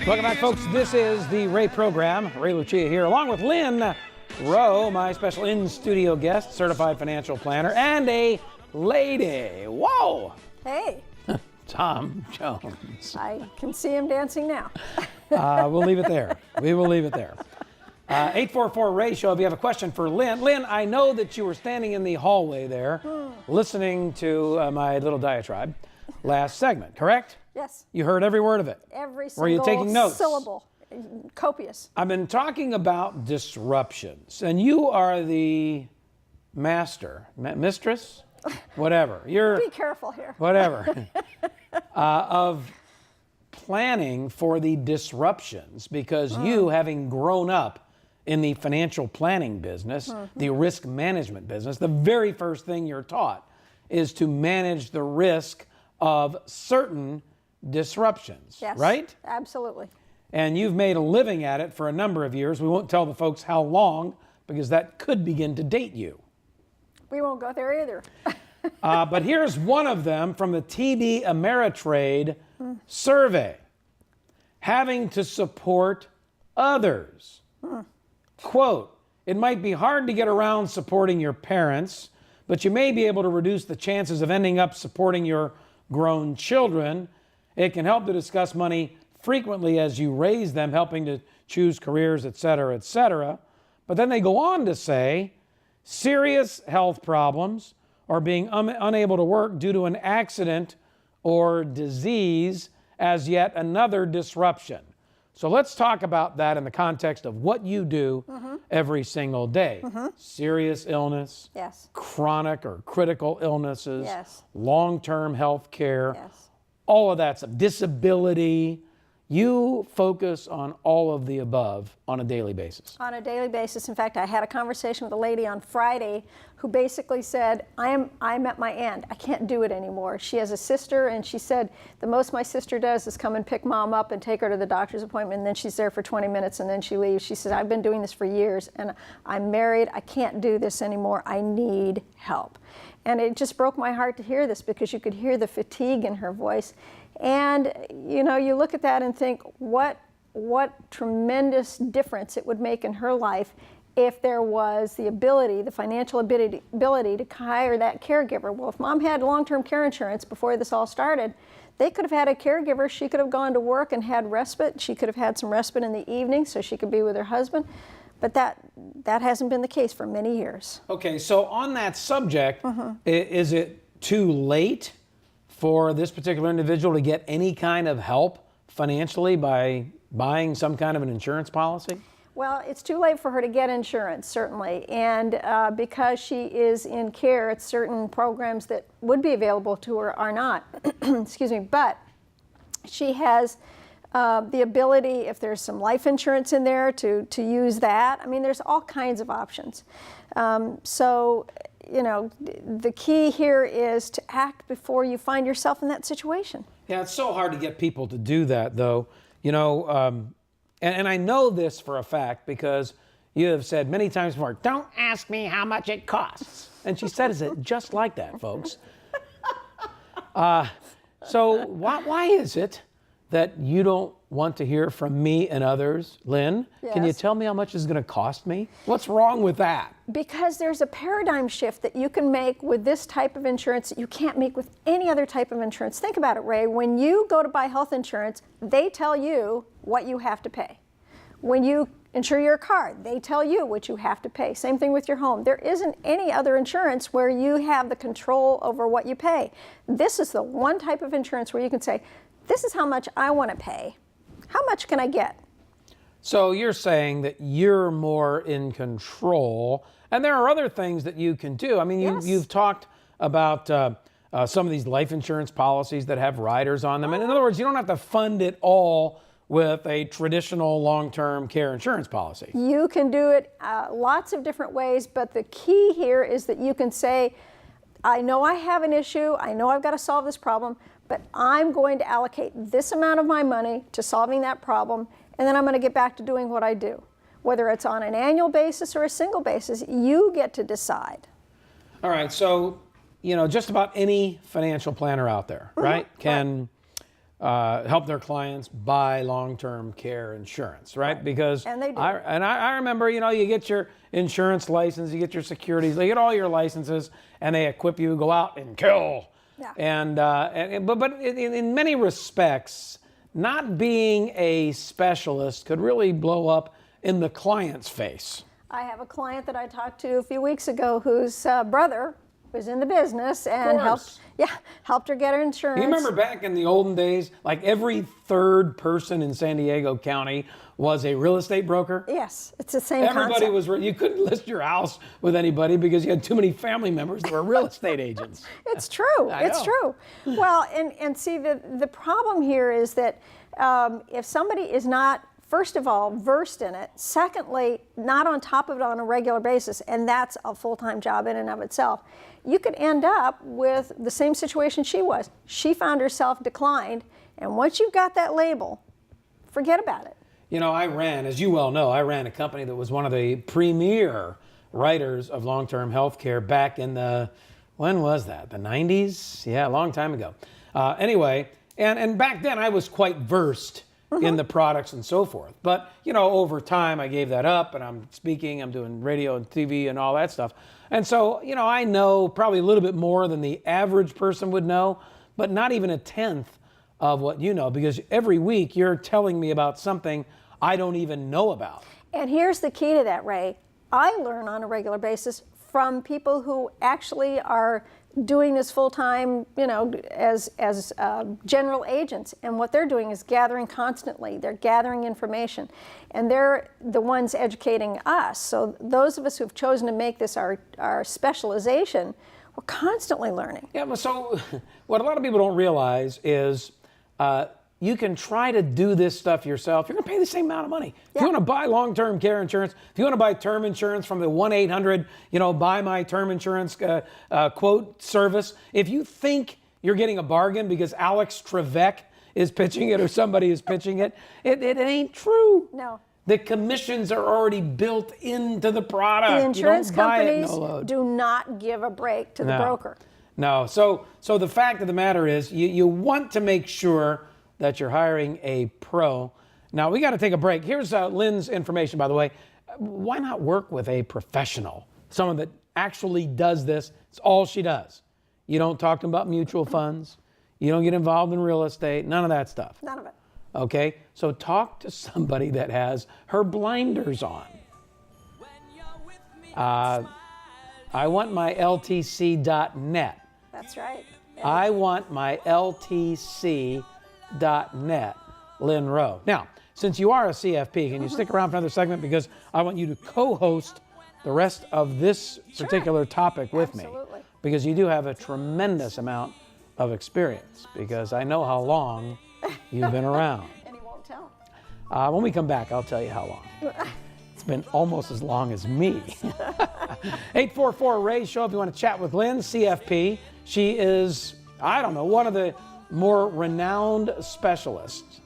Welcome back, folks. This is the Ray program. Ray Lucia here, along with Lyn Rowe, my special in-studio guest, certified financial planner, and a lady. Whoa! Hey. Tom Jones. I can see him dancing now. We'll leave it there. We will leave it there. 844-RAY Show, if you have a question for Lyn. Lyn, I know that you were standing in the hallway there listening to my little diatribe last segment, correct? Yes. You heard every word of it. Every Were you taking notes? syllable. Copious. I've been talking about disruptions, and you are the master, mistress, whatever. You're Be careful here. whatever of planning for the disruptions, because you, having grown up in the financial planning business, the risk management business, the very first thing you're taught is to manage the risk of certain disruptions, Yes. right? Absolutely. And you've made a living at it for a number of years. We won't tell the folks how long, because that could begin to date you. We won't go there either. But here's one of them from the TD Ameritrade survey. Having to support others. Quote, it might be hard to get around supporting your parents, but you may be able to reduce the chances of ending up supporting your grown children. It can help to discuss money frequently as you raise them, helping to choose careers, et cetera, et cetera. But then they go on to say, serious health problems or being unable to work due to an accident or disease as yet another disruption. So let's talk about that in the context of what you do every single day. Serious illness, Yes. chronic or critical illnesses, Yes. long-term health care, Yes. all of that stuff, disability. You focus on all of the above on a daily basis. On a daily basis. In fact, I had a conversation with a lady on Friday who basically said, I'm at my end. I can't do it anymore. She has a sister, and she said, the most my sister does is come and pick mom up and take her to the doctor's appointment, and then she's there for 20 minutes, and then she leaves. She said, I've been doing this for years, and I'm married. I can't do this anymore. I need help. And it just broke my heart to hear this, because you could hear the fatigue in her voice. And, you know, you look at that and think, what tremendous difference it would make in her life if there was the ability, the financial ability to hire that caregiver. Well, if mom had long-term care insurance before this all started, they could have had a caregiver. She could have gone to work and had respite. She could have had some respite in the evening so she could be with her husband. But that hasn't been the case for many years. Okay, so on that subject, is it too late for this particular individual to get any kind of help financially by buying some kind of an insurance policy? Well, it's too late for her to get insurance, certainly. And because she is in care, it's certain programs that would be available to her are not. Excuse me. But she has the ability, if there's some life insurance in there, to use that. I mean, there's all kinds of options. So, you know, the key here is to act before you find yourself in that situation. Yeah, it's so hard to get people to do that, though. You know, and I know this for a fact because you have said many times before, don't ask me how much it costs. And she says it just like that, folks. So why is it that you don't want to hear from me and others? Lyn, can you Yes. tell me how much it's going to cost me? What's wrong with that? Because there's a paradigm shift that you can make with this type of insurance that you can't make with any other type of insurance. Think about it, Ray. When you go to buy health insurance, they tell you what you have to pay. When you insure your car, they tell you what you have to pay. Same thing with your home. There isn't any other insurance where you have the control over what you pay. This is the one type of insurance where you can say, this is how much I want to pay. How much can I get? So you're saying that you're more in control, and there are other things that you can do. I mean, Yes. you've talked about some of these life insurance policies that have riders on them. And in other words, you don't have to fund it all with a traditional long-term care insurance policy. You can do it lots of different ways, but the key here is that you can say, I know I have an issue, I know I've got to solve this problem, but I'm going to allocate this amount of my money to solving that problem, and then I'm going to get back to doing what I do. Whether it's on an annual basis or a single basis, you get to decide. All right, so, you know, just about any financial planner out there, right, can help their clients buy long-term care insurance, right? Because And they do. I remember, you get your insurance license, you get your securities, you get all your licenses, and they equip you to go out and kill. Yeah. But in many respects, not being a specialist could really blow up in the client's face. I have a client that I talked to a few weeks ago whose brother was in the business and helped her get her insurance. You remember back in the olden days, like every third person in San Diego County was a real estate broker? Yes, it's the same Everybody concept. you couldn't list your house with anybody because you had too many family members that were real estate agents. It's true. It's true. Well, and see, the problem here is that if somebody is not, first of all, versed in it, secondly, not on top of it on a regular basis, and that's a full-time job in and of itself, you could end up with the same situation she was. She found herself declined, and once you've got that label, forget about it. As you well know, I ran a company that was one of the premier writers of long-term health care back in when was that? The 90s? Yeah, a long time ago. Anyway, and back then I was quite versed in the products and so forth. But, over time I gave that up, and I'm speaking, I'm doing radio and TV and all that stuff. And so, I know probably a little bit more than the average person would know, but not even a tenth of what you know, because every week you're telling me about something I don't even know about. And here's the key to that, Ray. I learn on a regular basis from people who actually are doing this full-time, as general agents. And what they're doing is gathering constantly. They're gathering information. And they're the ones educating us. So those of us who've chosen to make this our specialization, we're constantly learning. Yeah, so what a lot of people don't realize is you can try to do this stuff yourself. You're going to pay the same amount of money. If you want to buy long-term care insurance, if you want to buy term insurance from the 1-800, buy my term insurance quote service, if you think you're getting a bargain because Alex Trebek is pitching it or somebody is pitching it, it ain't true. No. The commissions are already built into the product. The insurance you don't buy companies it, no load. do not give a break to the broker. No. So the fact of the matter is you want to make sure that you're hiring a pro. Now, we got to take a break. Here's Lyn's information, by the way. Why not work with a professional? Someone that actually does this. It's all she does. You don't talk to them about mutual funds. You don't get involved in real estate. None of that stuff. None of it. Okay? So talk to somebody that has her blinders on. I want my LTC.net. That's right. I want my LTC.net, Lyn Rowe. Now, since you are a CFP, can you stick around for another segment? Because I want you to co-host the rest of this particular topic with me. Because you do have a tremendous amount of experience. Because I know how long you've been around. And he won't tell. When we come back, I'll tell you how long. It's been almost as long as me. 844-RAY Show if you want to chat with Lyn, CFP. She is, one of the more renowned specialists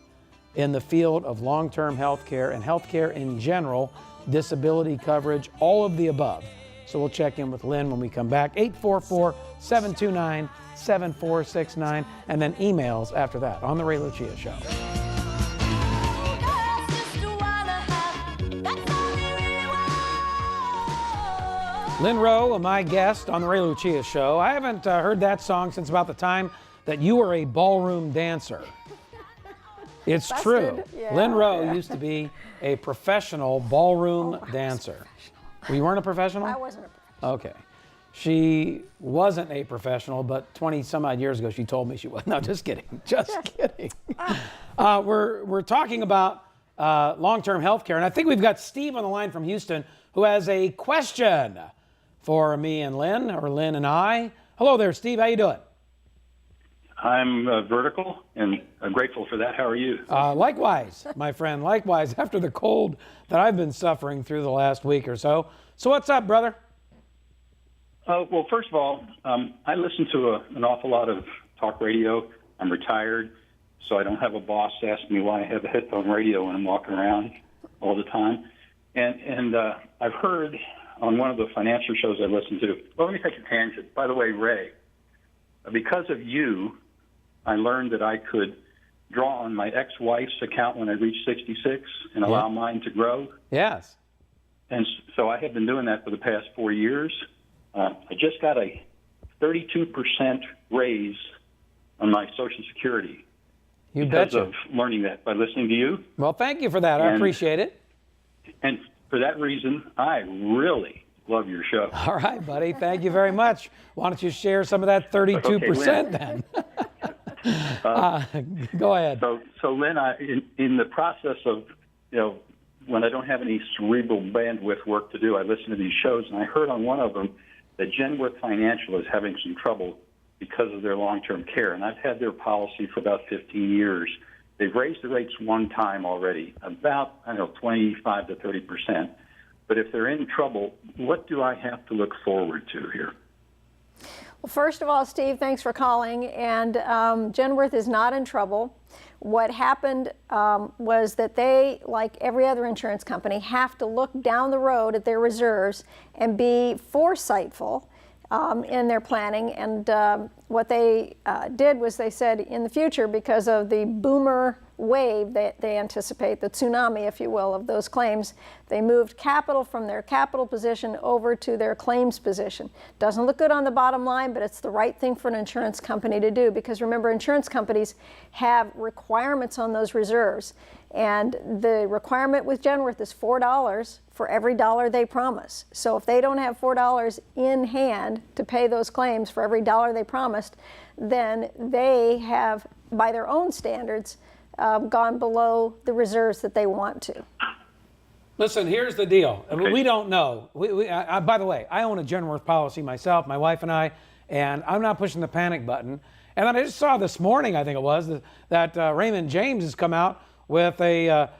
in the field of long-term health care and health care in general, disability coverage, all of the above. So we'll check in with Lyn when we come back. 844-729-7469, and then emails after that on The Ray Lucia Show. Lyn Rowe, my guest on The Ray Lucia Show. I haven't heard that song since about the time that you were a ballroom dancer. It's true. Yeah, Lyn Rowe used to be a professional ballroom dancer. Well, you weren't a professional? I wasn't a professional. Okay. She wasn't a professional, but 20 some odd years ago she told me she was. No, just kidding. Just kidding. We're talking about long-term health care, and I think we've got Steve on the line from Houston who has a question for me and Lyn, or Lyn and I. Hello there, Steve. How you doing? I'm vertical, and I'm grateful for that. How are you? Likewise, my friend. Likewise, after the cold that I've been suffering through the last week or so. So what's up, brother? Well, first of all, I listen to an awful lot of talk radio. I'm retired, so I don't have a boss asking me why I have a headphone radio when I'm walking around all the time. And I've heard on one of the financial shows I listen to, well, let me take a tangent. By the way, Ray, because of you, I learned that I could draw on my ex-wife's account when I reach 66 and allow mine to grow. Yes. And so I have been doing that for the past 4 years. I just got a 32% raise on my Social Security because of learning that by listening to you. Well, thank you for that. I appreciate it. And for that reason, I really love your show. All right, buddy. Thank you very much. Why don't you share some of that 32% then? Go ahead. So Lyn, in the process of, when I don't have any cerebral bandwidth work to do, I listen to these shows, and I heard on one of them that Genworth Financial is having some trouble because of their long-term care, and I've had their policy for about 15 years. They've raised the rates one time already, about 25 to 30%. But if they're in trouble, what do I have to look forward to here? Well, first of all, Steve, thanks for calling. And Genworth is not in trouble. What happened was that they, like every other insurance company, have to look down the road at their reserves and be foresightful in their planning. And what they did was they said in the future, because of the boomer wave that they anticipate, the tsunami, if you will, of those claims, they moved capital from their capital position over to their claims position. Doesn't look good on the bottom line, but it's the right thing for an insurance company to do, because remember, insurance companies have requirements on those reserves. And the requirement with Genworth is $4 for every dollar they promise. So if they don't have $4 in hand to pay those claims for every dollar they promised, then they have, by their own standards, gone below the reserves that they want to. Listen, here's the deal. Okay. We don't know. By the way, I own a Genworth policy myself, my wife and I, and I'm not pushing the panic button. And then I just saw this morning, I think it was, that Raymond James has come out with a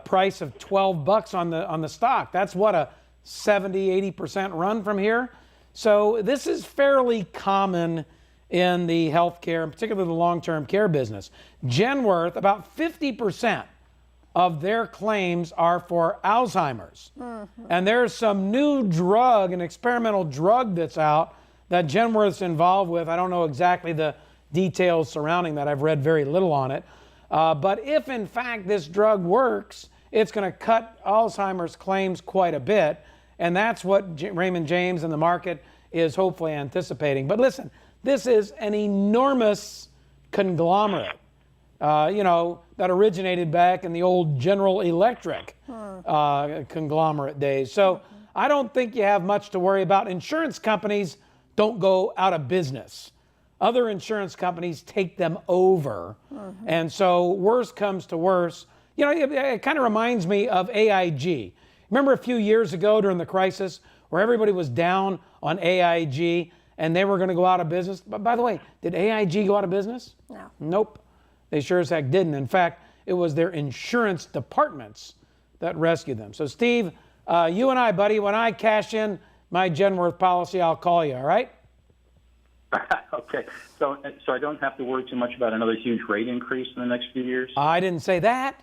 price of $12 on the stock. That's what, a 70-80% run from here. So this is fairly common in the healthcare, and particularly the long-term care business. Genworth, about 50% of their claims are for Alzheimer's. Mm-hmm. And there's some new drug, an experimental drug that's out that Genworth's involved with. I don't know exactly the details surrounding that. I've read very little on it. But if, in fact, this drug works, it's going to cut Alzheimer's claims quite a bit. And that's what Raymond James and the market is hopefully anticipating. But listen, this is an enormous conglomerate, that originated back in the old General Electric conglomerate days. So I don't think you have much to worry about. Insurance companies don't go out of business. Other insurance companies take them over. Mm-hmm. And so worse comes to worse. It kind of reminds me of AIG. Remember a few years ago during the crisis where everybody was down on AIG and they were going to go out of business? But by the way, did AIG go out of business? No. Nope. They sure as heck didn't. In fact, it was their insurance departments that rescued them. So Steve, you and I, buddy, when I cash in my Genworth policy, I'll call you, all right? Okay. So I don't have to worry too much about another huge rate increase in the next few years? I didn't say that.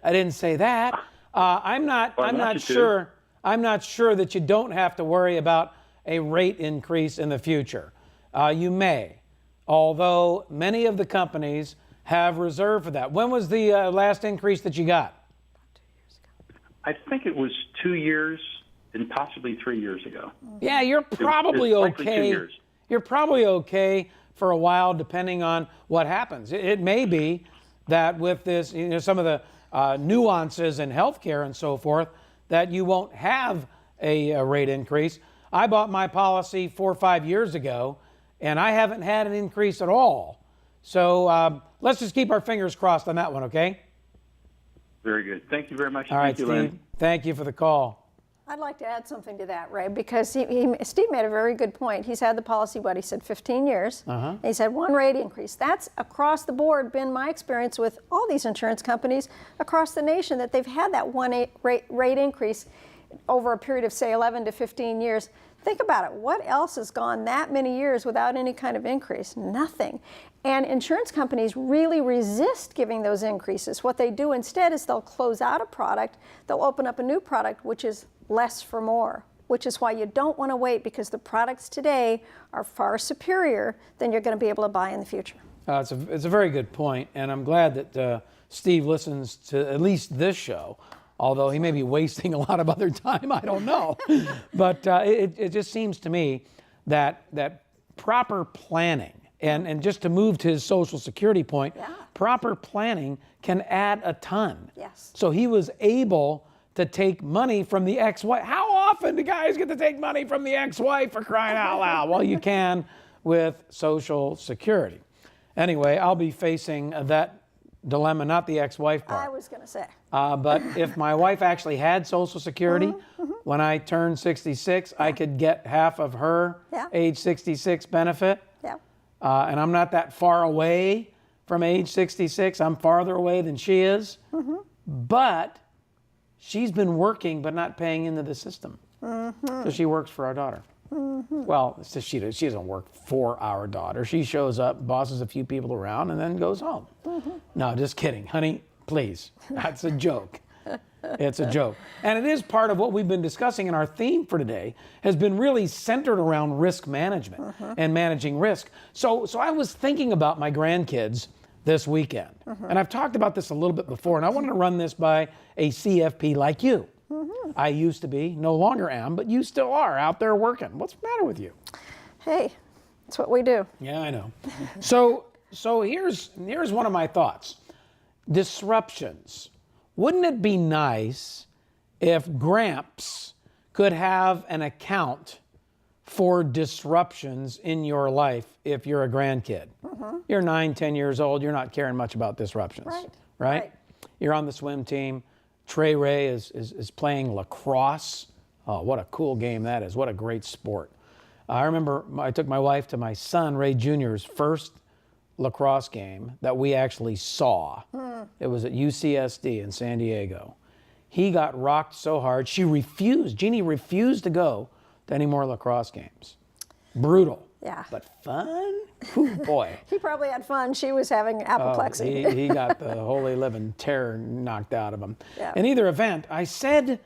I'm not sure that you don't have to worry about a rate increase in the future. You may, although many of the companies have reserved for that. When was the last increase that you got? 2 years ago. I think it was 2 years and possibly 3 years ago. Yeah, you're probably okay. 2 years. You're probably okay for a while, depending on what happens. It may be that with this, some of the nuances in healthcare and so forth, that you won't have a rate increase. I bought my policy 4 or 5 years ago, and I haven't had an increase at all. So let's just keep our fingers crossed on that one, okay? Very good. Thank you very much. All right, Steve. Lyn. Thank you for the call. I'd like to add something to that, Ray, because Steve made a very good point. He's had the policy, he said 15 years. And he's had one rate increase. That's across the board been my experience with all these insurance companies across the nation, that they've had that one rate increase over a period of, say, 11 to 15 years. Think about it. What else has gone that many years without any kind of increase? Nothing. And insurance companies really resist giving those increases. What they do instead is they'll close out a product, they'll open up a new product, which is less for more, which is why you don't want to wait, because the products today are far superior than you're going to be able to buy in the future. It's a very good point, and I'm glad that Steve listens to at least this show, although he may be wasting a lot of other time. I don't know. But it just seems to me that proper planning, and just to move to his Social Security point, proper planning can add a ton. Yes. So he was able to take money from the ex-wife. How often do guys get to take money from the ex-wife, for crying out loud? Well, you can with Social Security. Anyway, I'll be facing that dilemma, not the ex-wife part. I was going to say. But if my wife actually had Social Security, when I turned 66, I could get half of her age 66 benefit. Yeah. And I'm not that far away from age 66. I'm farther away than she is. But she's been working but not paying into the system. So she works for our daughter. Well, it's just she doesn't work for our daughter. She shows up, bosses a few people around, and then goes home. No, just kidding. Honey, please. That's a joke. It's a joke. And it is part of what we've been discussing, and our theme for today has been really centered around risk management and managing risk. So I was thinking about my grandkids this weekend. And I've talked about this a little bit before, and I wanted to run this by a CFP like you. I used to be, no longer am, but you still are out there working. What's the matter with you? Hey, that's what we do. Yeah, I know. So here's one of my thoughts. Disruptions. Wouldn't it be nice if Gramps could have an account for disruptions in your life if you're a grandkid? You're 9, 10 years old, you're not caring much about disruptions. Right? You're on the swim team. Trey Ray is playing lacrosse. Oh, what a cool game that is. What a great sport. I remember I took my wife to my son, Ray Jr.'s first lacrosse game that we actually saw. It was at UCSD in San Diego. He got rocked so hard, Jeannie refused to go to any more lacrosse games. Brutal. Yeah. But fun? Ooh, boy. He probably had fun. She was having apoplexy. He got the holy living terror knocked out of him. Yeah. In either event, I said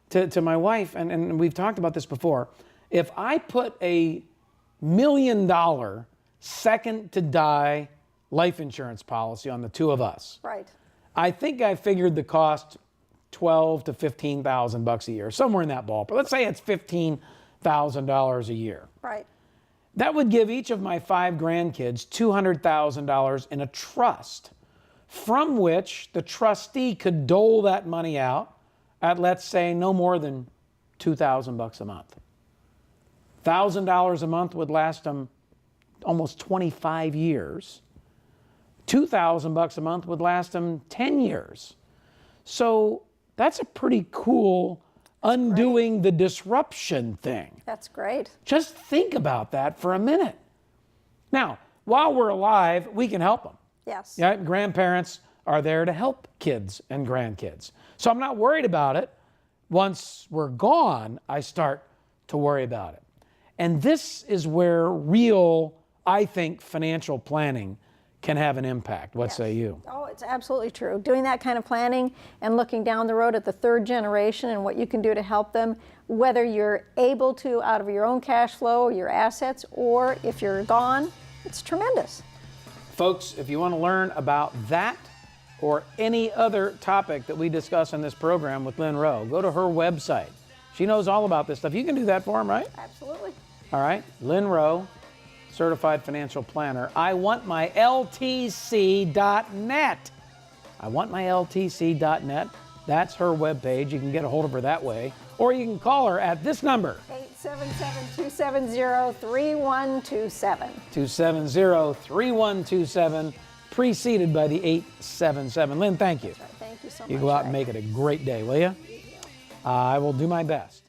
to my wife, and we've talked about this before, if I put $1 million second to die life insurance policy on the two of us, Right. I think I figured the cost $12,000 to $15,000 a year, somewhere in that ballpark. Let's say it's $15,000 a year. Right. That would give each of my 5 grandkids $200,000 in a trust, from which the trustee could dole that money out at, let's say, no more than $2,000 a month. $1,000 a month would last them almost 25 years. $2,000 a month would last them 10 years. So that's a pretty cool undoing the disruption thing. That's great. Just think about that for a minute. Now, while we're alive, we can help them. Yes. Yeah, grandparents are there to help kids and grandkids. So I'm not worried about it. Once we're gone, I start to worry about it. And this is where real, I think, financial planning can have an impact. What say you? Oh, it's absolutely true. Doing that kind of planning and looking down the road at the third generation and what you can do to help them, whether you're able to out of your own cash flow or your assets, or if you're gone, it's tremendous. Folks, if you want to learn about that or any other topic that we discuss in this program with Lyn Rowe, go to her website. She knows all about this stuff. You can do that for them, right? Absolutely. All right. Lyn Rowe, Certified Financial Planner. I want my LTC.net. I want my LTC.net. That's her webpage. You can get a hold of her that way. Or you can call her at this number. 877-270-3127. 270-3127, preceded by the 877. Lyn, thank you. Thank you so much. You go out Ray. and make it a great day, will you? I will do my best.